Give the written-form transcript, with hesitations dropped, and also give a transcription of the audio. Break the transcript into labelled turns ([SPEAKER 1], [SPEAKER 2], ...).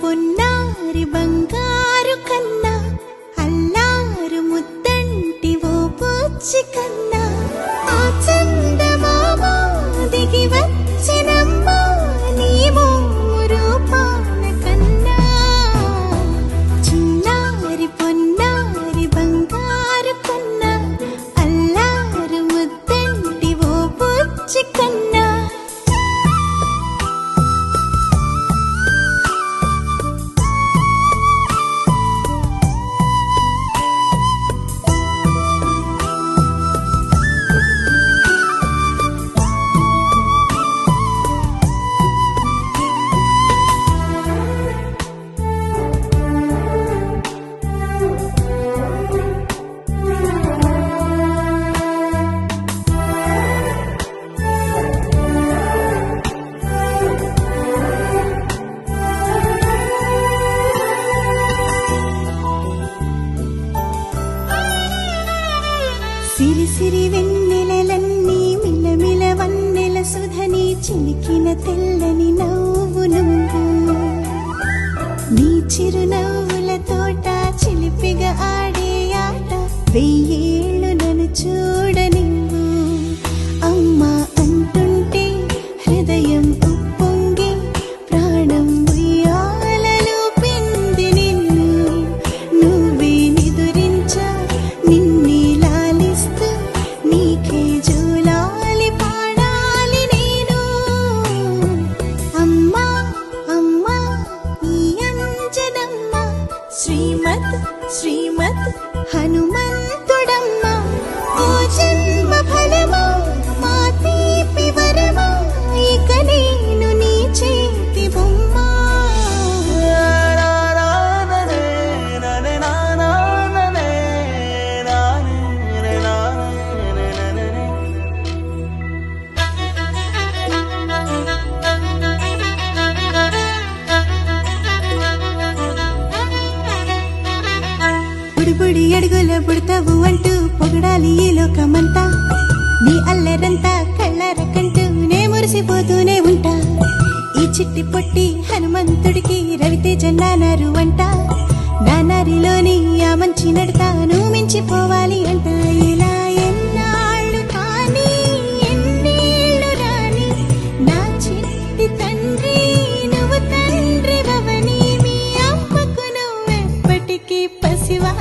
[SPEAKER 1] పొన్నారి బంగారు కన్నా అల్లారు ముద్దంటి ఓ పూచి కన్నా ఆ చందమామ దిగి వచ్చినమ్మా నీ రూపాన కన్నా చిన్నారి పొన్నారి బంగారు కన్నా అల్లారు ముద్దంటి ఓ పూచి కన్నా సిరి సిరి వెన్నెలలన్నీ మిలమిల వన్నెల సుధని చిలికిన తెల్లని నవ్వు నువ్వు నీ చిరునవ్వుల తోట చిలిపిగా ఆడే ఆట వెయ్యేళ్ళు నన్ను చూడనివ్వు అమ్మా అంటుంటే హృదయం ఉప్పొంగి ప్రాణం ఉయ్యాలలో పిండి నిన్ను నువ్వే నిదురించా నిన్నే నీకే జూలాలి పాడాలి నేను అమ్మా అమ్మా ఈ అంజనమ్మ శ్రీమత్ శ్రీమత్ హనుమంతుడమ్మ ఓ జన్మ ఫలమా మా తీపి వరమా ఇక నేను నీ చేతి బొమ్మ బుడి అడుగుల బుడతావు అంటూ పొగడాలి ఈ లోకమంతా నీ అల్లరంతా కళ్ళారకంటూ నే మురిసిపోతూనే ఉంటా ఈ చిట్టి పొట్టి హనుమంతుడికి రవితేజ నానారు అంట నానారిలోని ఆ మంచి నడతాను మించిపోవాలి అంట ఇలా ఎన్నాళ్ళు కానీ ఎన్నేళ్ళు రాని నా చిట్టి తండ్రి నువ్వు తండ్రి భవని మీ అమ్మకు నువ్వెప్పటికీ పసివా